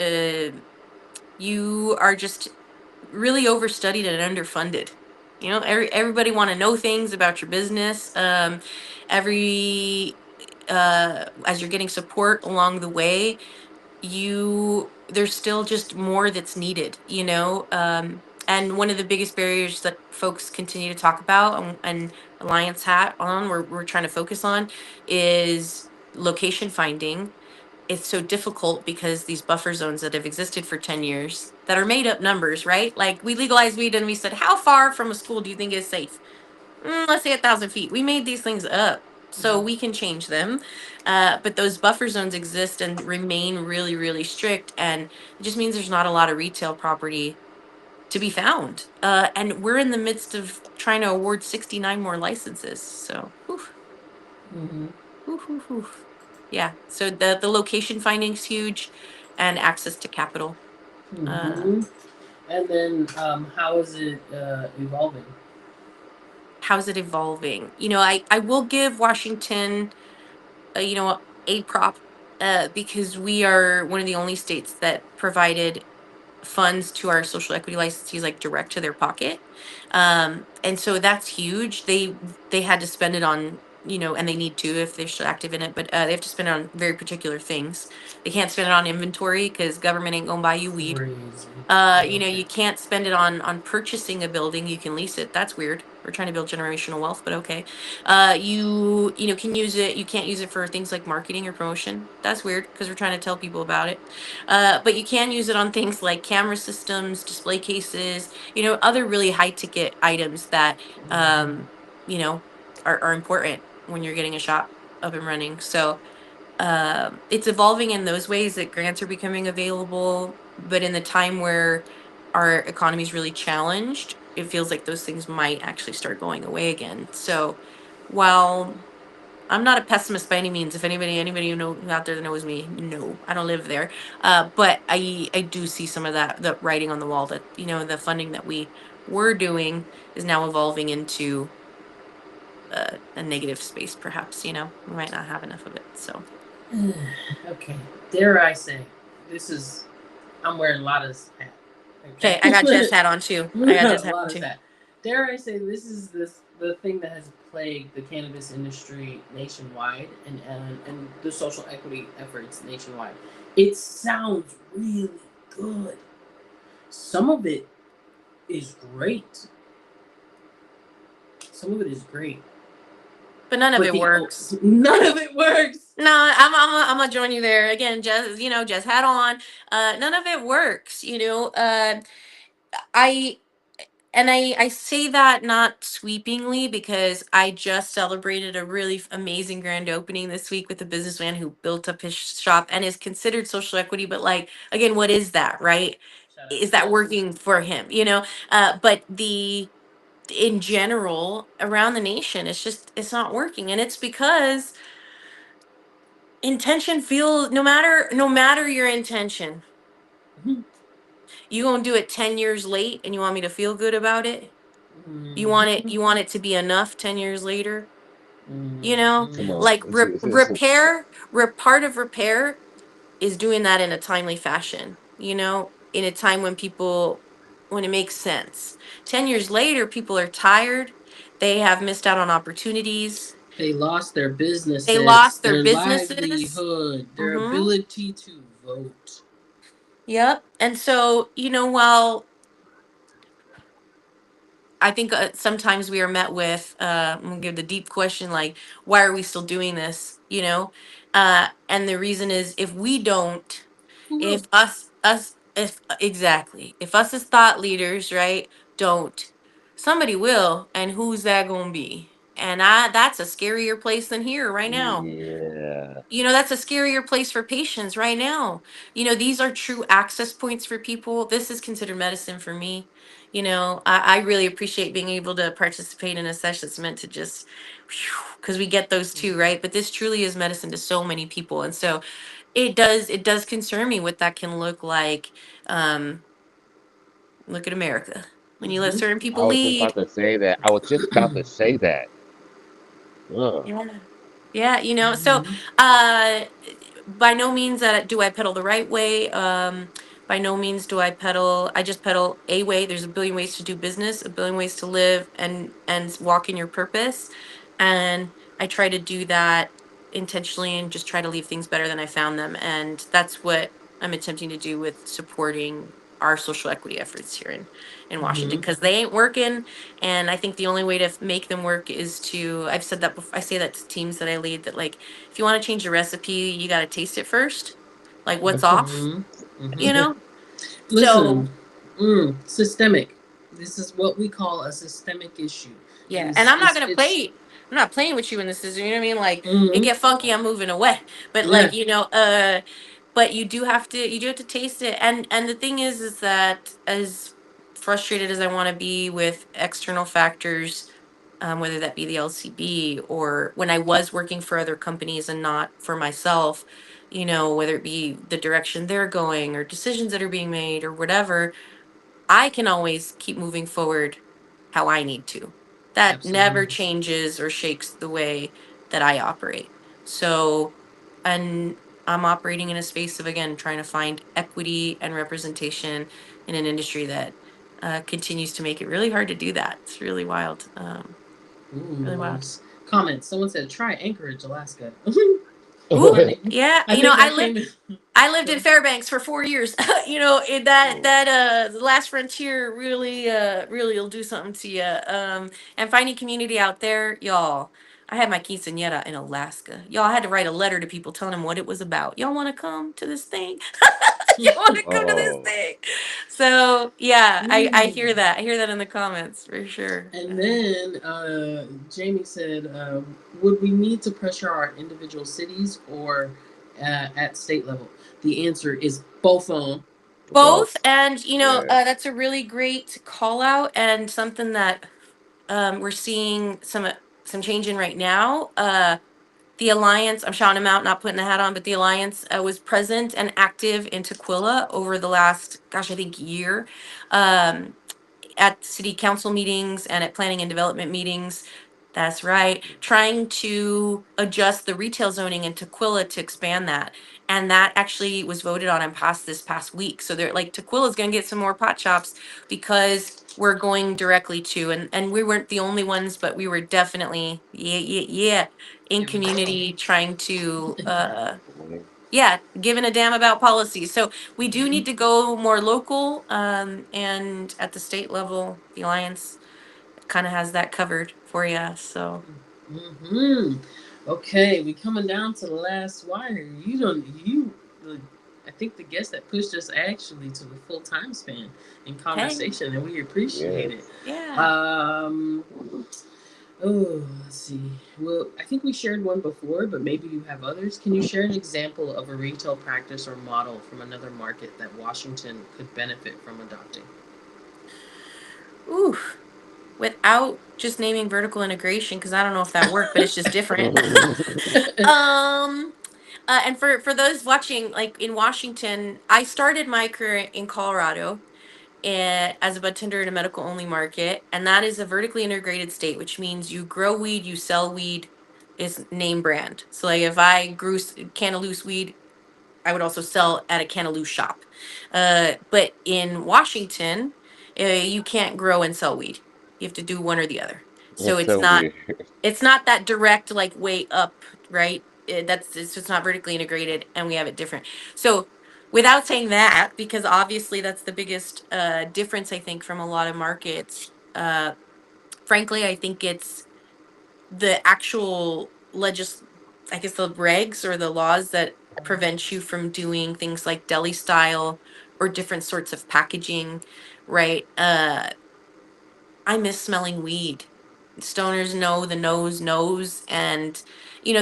you are just really overstudied and underfunded. You know, everybody want to know things about your business. Every As you're getting support along the way, there's still just more that's needed, you know. And one of the biggest barriers that folks continue to talk about, and Alliance hat on, we're trying to focus on, is location finding. It's so difficult because these buffer zones that have existed for 10 years that are made up numbers, right? Like, we legalized weed and we said, how far from a school do you think is safe? Let's say 1,000 feet. We made these things up so we can change them. But those buffer zones exist and remain really, really strict. And it just means there's not a lot of retail property to be found. And we're in the midst of trying to award 69 more licenses. So, whew, Mm-hmm. whew, whew, whew. Yeah. So the location finding's huge, and access to capital. Uh, Mm-hmm. And then, how is it evolving? how's it evolving? You know, I will give Washington, you know, a prop, because we are one of the only states that provided funds to our social equity licensees, like direct to their pocket. And so that's huge. They had to spend it on, you know, and they need to if they're still active in it, but they have to spend it on very particular things. They can't spend it on inventory because government ain't gonna buy you weed. Crazy. You know, Okay. you can't spend it on purchasing a building. You can lease it. That's weird. We're trying to build generational wealth, but okay. You know, can use it. You can't use it for things like marketing or promotion. That's weird because we're trying to tell people about it. But you can use it on things like camera systems, display cases. You know, other really high ticket items that um, you know, are important when you're getting a shop up and running. So it's evolving in those ways that grants are becoming available, but in the time where our economy is really challenged, it feels like those things might actually start going away again. So while I'm not a pessimist by any means, if anybody who know out there that knows me, no, I don't live there. But I do see some of that, the writing on the wall, that, you know, the funding that we were doing is now evolving into a negative space, perhaps. You know, we might not have enough of it. So Okay. Dare I say, this is I'm wearing Lotta's hat. okay, I got Jess Okay. hat on too. I got Jess hat on Lotta's too. hat. Dare I say, this is the thing that has plagued the cannabis industry nationwide, and the social equity efforts nationwide. It sounds really good. Some of it is great. Some of it is great. But none of But it the works. none of it works. No, I'm gonna join you there again. Jess, you know, Jess hat on. None of it works. You know, I I say that not sweepingly because I just celebrated a really amazing grand opening this week with a businessman who built up his shop and is considered social equity. But like, again, what is that, right? Shout out Is to that Jess. working for him? You know, but the in general around the nation, it's not working, and it's because intention feel no matter your intention, Mhm. you gonna do it 10 years late and you want me to feel good about it. Mhm. You want it to be enough 10 years later, you know, Come on. like part of repair is doing that in a timely fashion, you know, in a time when when it makes sense. 10 years later, people are tired, they have missed out on opportunities, They lost their they businesses, lost their their businesses. livelihood, their Mm-hmm. ability to vote. Yep. And so, you know, while I think sometimes we are met with, I'm gonna give the deep question, like, why are we still doing this? You know, and the reason is, if we don't, Who will? if us, if exactly, if us as thought leaders, right, don't, somebody will, and who's that gonna be? And that's a scarier place than here right now. Yeah. You know, that's a scarier place for patients right now. You know, these are true access points for people. This is considered medicine for me. You know, I really appreciate being able to participate in a session that's meant to just, because we get those too, right? But this truly is medicine to so many people. And so it does concern me what that can look like. Um, Look at America. When you let Mm-hmm. certain I people was just lead. about to say that. I was just about to say that. Ugh. Yeah. Yeah, you know, so Mm-hmm. uh by no means that do I pedal the right way. By no means do I peddle. I just peddle a way. There's a billion ways to do business, a billion ways to live and walk in your purpose. And I try to do that intentionally and just try to leave things better than I found them. And that's what I'm attempting to do with supporting our social equity efforts here in Washington Mm-hmm. because they ain't working. And I think the only way to make them work is to, I've said that before, I say that to teams that I lead that like, if you want to change a recipe, you got to taste it first. Like what's off, Mm-hmm. you Mm-hmm. know? So Listen, systemic. This is what we call a systemic issue. yeah, and Is I'm not gonna it's play. I'm not playing with you in this. You know what I mean? Like it mm-hmm. get funky, I'm moving away. But Yeah, like but you do have to taste it. And the thing is that as frustrated as I want to be with external factors, whether that be the LCB or when I was working for other companies and not for myself, whether it be the direction they're going or decisions that are being made or whatever, I can always keep moving forward how I need to. That never absolutely. changes or shakes the way that I operate. So, and I'm operating in a space of, again, trying to find equity and representation in an industry that continues to make it really hard to do that. It's really wild. Really Ooh, wild. comments. Someone said try Anchorage, Alaska. Ooh, Funny. yeah. I think I that lived came in. I lived in Go. Fairbanks for 4 years. Oh, The last frontier really will do something to you. And finding community out there, y'all. I had my quinceañera in Alaska. Y'all I had to write a letter to people telling them what it was about. Y'all want to come to this thing? Y'all want to come to this oh, thing? So yeah, I Mm. hear that. I hear that in the comments for sure. And then Jamie said, would we need to pressure our individual cities or at state level? The answer is both of them. Both, both. and Yeah. that's a really great call out and something that we're seeing some change in right now. The Alliance, I'm shouting them out, not putting the hat on, but the Alliance was present and active in Tequila over the last, gosh, I think year. Um, at city council meetings and at planning and development meetings. That's right. Trying to adjust the retail zoning in Tequila to expand that. And that actually was voted on and passed this past week. So they're like Tequila's gonna get some more pot shops because we're going directly to and we weren't the only ones, but we were definitely yeah in There we go. community trying to Boy. yeah, giving a damn about policy. So we do Mhm. need to go more local, and at the state level, the alliance kind of has that covered for you. So Hmm. Okay, we coming down to the last wire. You don't you. I think the guest that pushed us actually to the full time span in hey, conversation, and we appreciate it. Yes. yeah, Um. Oh, let's see. Well, I think we shared one before, but maybe you have others. Can you share an example of a retail practice or model from another market that Washington could benefit from adopting? ooh, without just naming vertical integration because I don't know if that worked, but it's just different. um. And for those watching, like in Washington, I started my career in Colorado as a bartender in a medical only market, and that is a vertically integrated state, which means you grow weed, you sell weed, is name brand. So like if I grew Canna Loose weed, I would also sell at a Canna Luz shop. But in Washington, you can't grow and sell weed. You have to do one or the other. So That's so weird. it's not that direct like way up, right? That's it's just not vertically integrated, and we have it different. So without saying that, because obviously that's the biggest difference I think from a lot of markets. Frankly, I think it's the actual I guess the regs or the laws that prevent you from doing things like deli style or different sorts of packaging, right? I miss smelling weed. Stoners know the nose knows. And,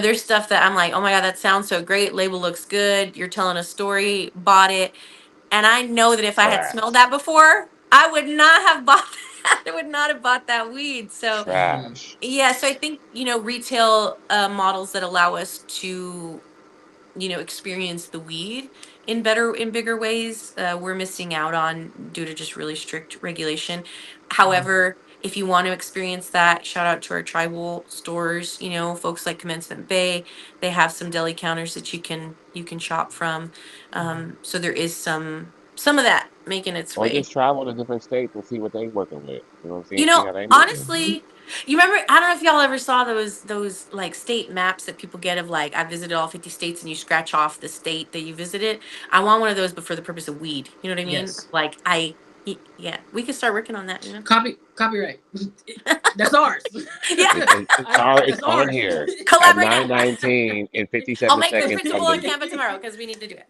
there's stuff that I'm like, oh my God, that sounds so great. Label looks good. You're telling a story, bought it. And I know that if I had smelled Trash. that before, I would not have bought that. I would not have bought that weed. So, Hmm. Trash. yeah, so I think, retail models that allow us to experience the weed in bigger ways, we're missing out on due to just really strict regulation. However, if you want to experience that, shout out to our tribal stores, folks like Commencement Bay. They have some deli counters that you can shop from. So there is some some of that making its Or way. just travel to different states and see what they working with. You know what I'm You saying? See know, how they moving. Mm-hmm. honestly, you remember, I don't know if y'all ever saw those like state maps that people get of like I visited all 50 states and you scratch off the state that you visited. I want one of those but for the purpose of weed. You know what I mean? Yes. Like yeah, we could start working on that, you know. Copyright. That's ours. Yeah. It's That's on ours. here at Collaborate. 9:19 and I'll 57 make this seconds. printable on Canva tomorrow because we need to do it.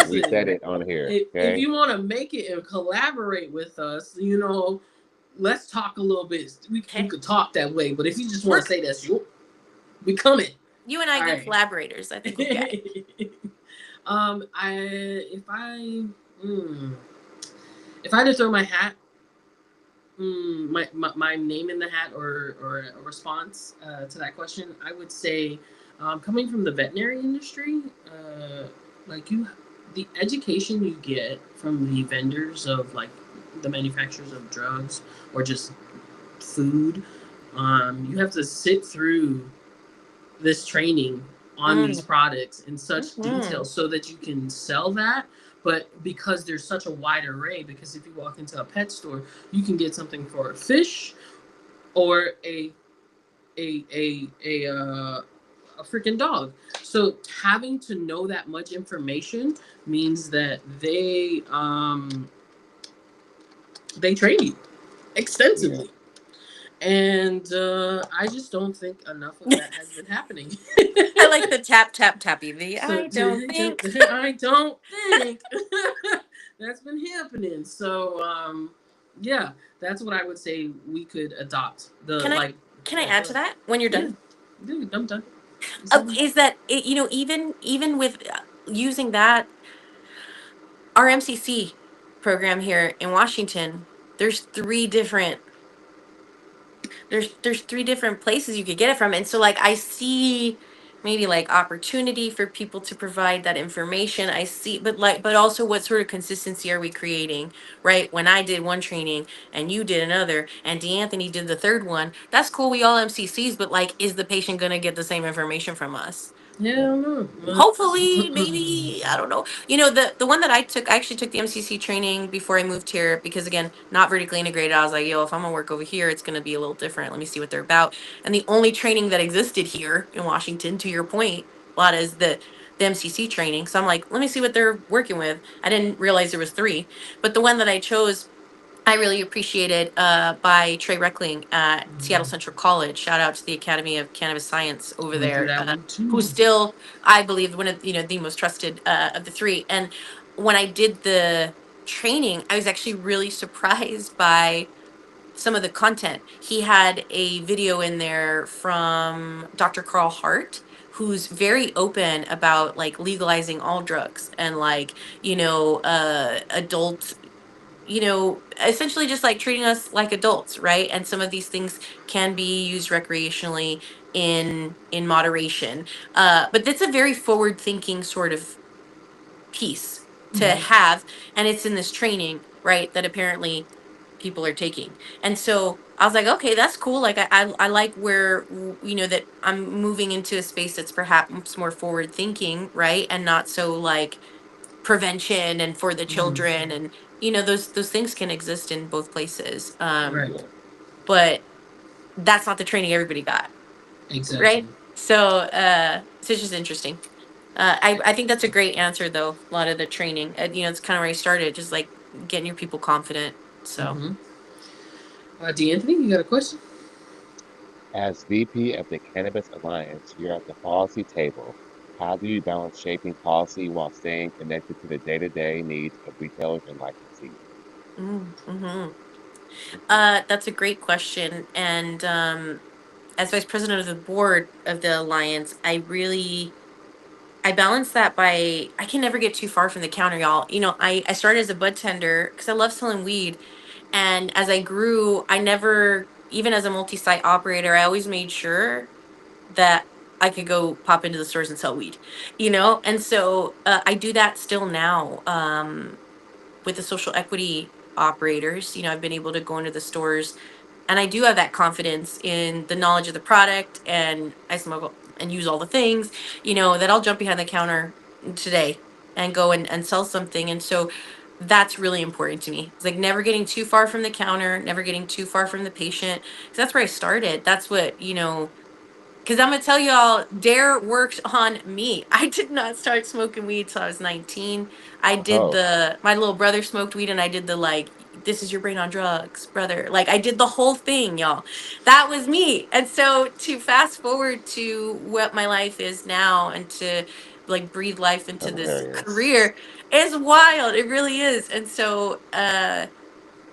We said Listen, it on here. if Okay. you want to make it and collaborate with us, let's talk a little bit. We Okay. could talk that way, but if you just want We're to say that's you, we coming. you and I All good right. collaborators. I think we'll get it. I mm, if I had to throw my hat, my name in the hat, or a response to that question, I would say, coming from the veterinary industry, like the education you get from the vendors of like the manufacturers of drugs or just food, you have to sit through this training on these Mm. products in such detail Mm. so that you can sell that. But because there's such a wide array, because if you walk into a pet store, you can get something for a fish or a freaking dog. So having to know that much information means that they train you Yeah. extensively. And I just don't think enough of that has been happening. I like the tap tap tappy. The So I don't think. I don't think that's been happening. So yeah, that's what I would say we could adopt. The Can I like, can I yeah, add go to ahead. that when you're Yeah, done? dude, I'm done. You said me. Is that it, even with using that our MCC program here in Washington, there's three different there's three different places you could get it from, and so like I see maybe like opportunity for people to provide that information. I see, but also what sort of consistency are we creating, right? When I did one training and you did another and D'Anthony did the third one, that's cool, we all MCCs, but like is the patient going to get the same information from us? Hell no. Hopefully, maybe, I don't know. You know, the one that I took, I actually took the MCC training before I moved here because again, not vertically integrated. I was like, yo, if I'm gonna work over here, it's gonna be a little different. Let me see what they're about. And the only training that existed here in Washington, to your point, Lotta, is the MCC training. So I'm like, let me see what they're working with. I didn't realize there was three, but the one that I chose I really appreciated by Trey Reckling at Seattle Central College. Shout out to the Academy of Cannabis Science over Went through there, that one who's too. still, I believe, one of the most trusted of the three. And when I did the training, I was actually really surprised by some of the content. He had a video in there from Dr. Carl Hart, who's very open about like legalizing all drugs and like adult essentially just like treating us like adults, right? And some of these things can be used recreationally in moderation. But that's a very forward thinking sort of piece to Mm-hmm. have, and it's in this training, right? That apparently people are taking. And so I was like, okay, that's cool. Like I like where that I'm moving into a space that's perhaps more forward thinking, right? And not so like prevention and for the Mm-hmm. children, and those things can exist in both places, Right. Yeah. but that's not the training everybody got, Exactly. right? So it's just interesting. I think that's a great answer though. A lot of the training, it's kind of where I started, just like getting your people confident. So Mm-hmm. D'Anthony, you got a question? As VP of the Cannabis Alliance, you're at the policy table. How do you balance shaping policy while staying connected to the day-to-day needs of retailers and licensees? mm-hmm. Mhm. That's a great question. And as vice president of the board of the alliance, I balance that by I can never get too far from the counter, y'all. I started as a bud tender because I love selling weed. And as I grew, I never, even as a multi-site operator, I always made sure that I could go pop into the stores and sell weed. And so I do that still now with the social equity operators. I've been able to go into the stores and I do have that confidence in the knowledge of the product, and I smoke and use all the things, that I'll jump behind the counter today and go and sell something. And so that's really important to me. It's like never getting too far from the counter, never getting too far from the patient. 'Cause that's where I started. That's what, because I'm gonna tell y'all, Dare worked on me. I did not start smoking weed till I was 19. I did Oh, my little brother smoked weed, and I did the like, this is your brain on drugs, brother. Like I did the whole thing, y'all. That was me. And so to fast forward to what my life is now and to like breathe life into this hilarious. career is wild. It really is. And so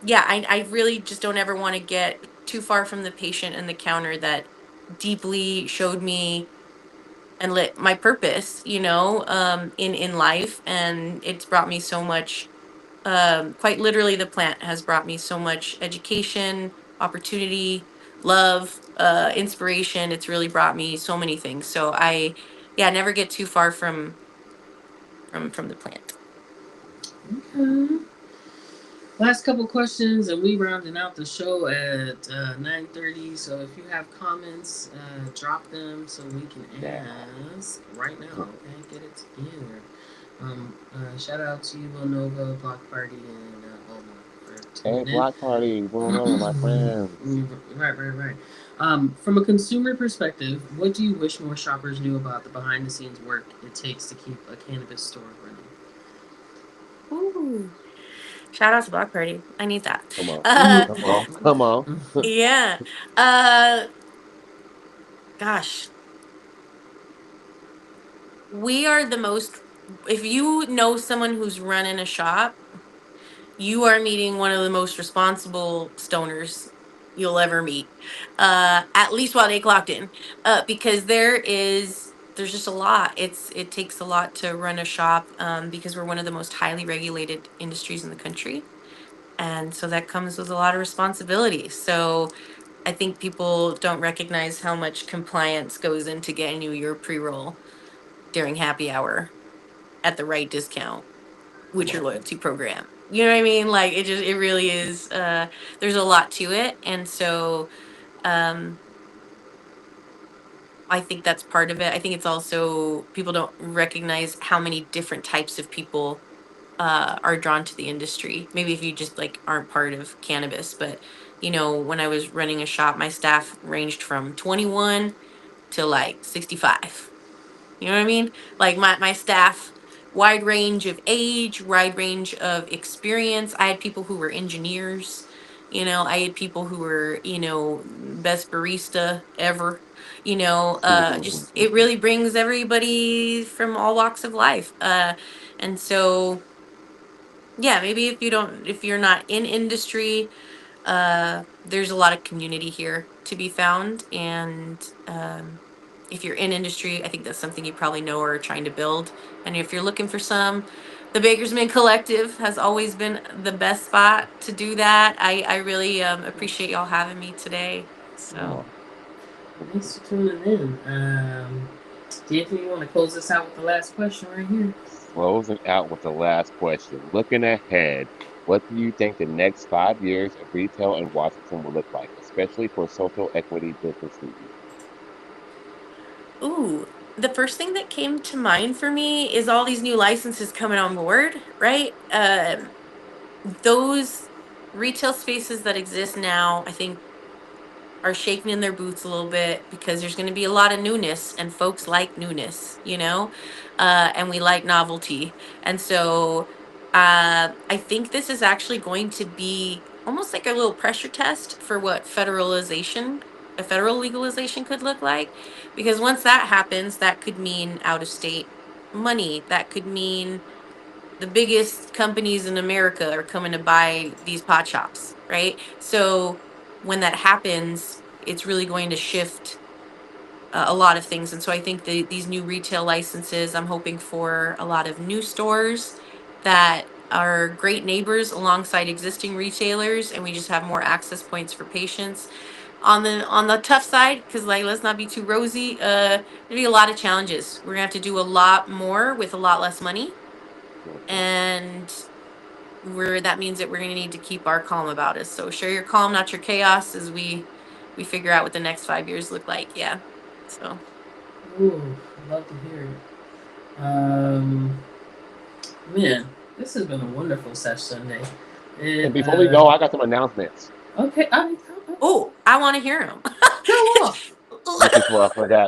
yeah, I really just don't ever want to get too far from the patient and the counter that deeply showed me and lit my purpose, in life. And it's brought me so much, quite literally the plant has brought me so much education, opportunity, love, inspiration. It's really brought me so many things. So I, yeah, never get too far from the plant. Okay. Last couple questions, and we rounding out the show at 9:30. So if you have comments, drop them so we can Now, ask right now. Okay, get it together. Shout out to you, Villanova, Block Party, and Alma for hey, tuning in. block party, going over my friends. Right. From a consumer perspective, what do you wish more shoppers knew about the behind the scenes work it takes to keep a cannabis store running? Ooh, shout out to Block Party. I need that. Come on, Uh, come on, come on. yeah. Uh, Gosh, we are the most, if you know someone who's running a shop, you are meeting one of the most responsible stoners you'll ever meet. At least while they clocked in. Because there's just a lot. It takes a lot to run a shop, because we're one of the most highly regulated industries in the country. And so that comes with a lot of responsibility. So I think people don't recognize how much compliance goes into getting you your pre-roll during happy hour at the right discount with your loyalty program. You know what I mean? Like it really is, there's a lot to it. And so um I think that's part of it. I think it's also people don't recognize how many different types of people are drawn to the industry. Maybe if you just like aren't part of cannabis, but when I was running a shop, my staff ranged from 21 to like 65. You know what I mean? Like my staff, wide range of age, wide range of experience. I had people who were engineers. I had people who were, best barista ever. Just it really brings everybody from all walks of life. And so yeah, maybe if you're not in industry, there's a lot of community here to be found. And if you're in industry, I think that's something you probably know or are trying to build. And if you're looking for some, the Bakersman Collective has always been the best spot to do that. I really appreciate y'all having me today. So, Oh, Thanks for tuning in. Anthony, you want to close this out with the last question right here? closing out with the last question. Looking ahead, what do you think the next 5 years of retail in Washington will look like, especially for social equity business leaders? ooh, the first thing that came to mind for me is all these new licenses coming on board, right? Those retail spaces that exist now, I think, are shaking in their boots a little bit because there's going to be a lot of newness, and folks like newness, and we like novelty. And so I think this is actually going to be almost like a little pressure test for what a federal legalization could look like. Because once that happens, that could mean out of state money. That could mean the biggest companies in America are coming to buy these pot shops, right? So when that happens, it's really going to shift a lot of things. And so I think these new retail licenses, I'm hoping for a lot of new stores that are great neighbors alongside existing retailers, and we just have more access points for patients. On the tough side, because like let's not be too rosy, there'll be a lot of challenges. We're gonna have to do a lot more with a lot less money, Mhm. and that means that we're going to need to keep our calm about us. So share your calm, not your chaos, as we figure out what the next 5 years look like. Yeah. So Ooh, love to hear it. Man, This has been a wonderful Sesh Sunday. And And before we go, I got some announcements. okay, Oh, I want to hear him. go off.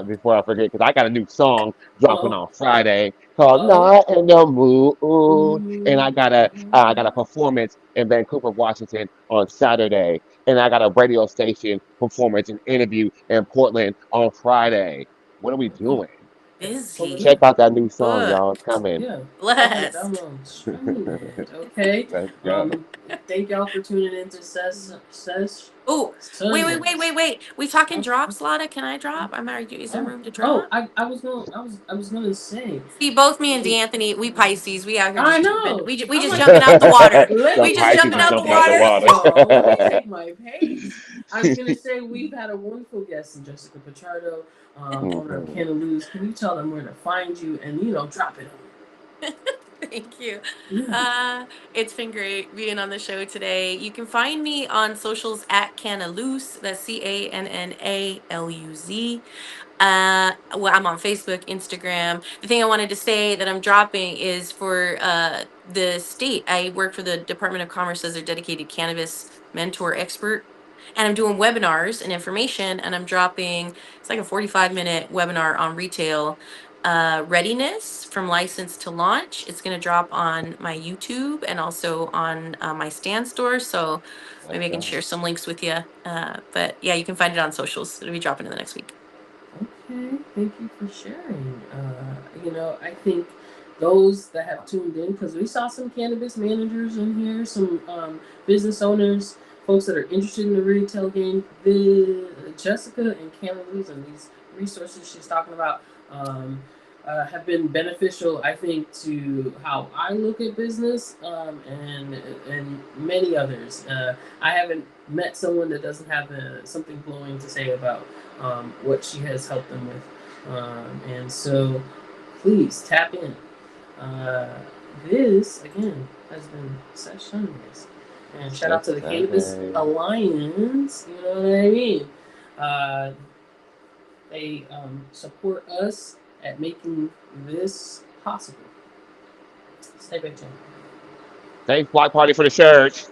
Before I forget, because I got a new song dropping Oh, on Friday called oh. "Not in the Mood," and Ooh. I got a performance in Vancouver, Washington on Saturday, and I got a radio station performance and interview in Portland on Friday. What are we Okay. doing? Busy. Check out that new song, y'all. It's Booked. coming. Yeah. Blessed. Download stream it. Okay. Let's go. Um. Thank y'all for tuning in to Sesh Oh, Sundays. wait. We talking Oh, drops, Lotta? Can I drop? Is there oh, room to oh, drop? I was gonna say. See, both me and D'Anthony, we Pisces. We out here I just jumping. know. We I'm just like, jumping out the water. let The We me just take Pisces jumping is my out the jumping out the water. pace, water. y'all. Let me take my pace. I was gonna say we've had a wonderful guest in Jessica Pichardo, owner of Mhm. Canna Luz. Can you tell them where to find you and drop it Thank you. on? Yeah. It's been great being on the show today. You can find me on socials at Canna Luz. That's CANNALUZ. Well, I'm on Facebook, Instagram. The thing I wanted to say that I'm dropping is for the state. I work for the Department of Commerce as their dedicated cannabis mentor expert. And I'm doing webinars and information, and I'm dropping, it's like a 45-minute webinar on retail readiness from license to launch. It's going to drop on my YouTube and also on my stand store. So Let's maybe I can go. share some links with you. But yeah, you can find it on socials. It'll be dropping in the next week. Okay, thank you for sharing. I think those that have tuned in, because we saw some cannabis managers in here, some business owners, folks that are interested in the retail game. Jessica and Canada and these resources she's talking about have been beneficial, I think, to how I look at business and many others. I haven't met someone that doesn't have something glowing to say about what she has helped them with. And so please tap in. Uh, this, again, has been Sesh Sundays. And shout out Sex to the Cannabis Sunday. Alliance. You know what I mean? Uh, they support us at making this possible. Stay tuned. Thanks, Block Party, for the shirt.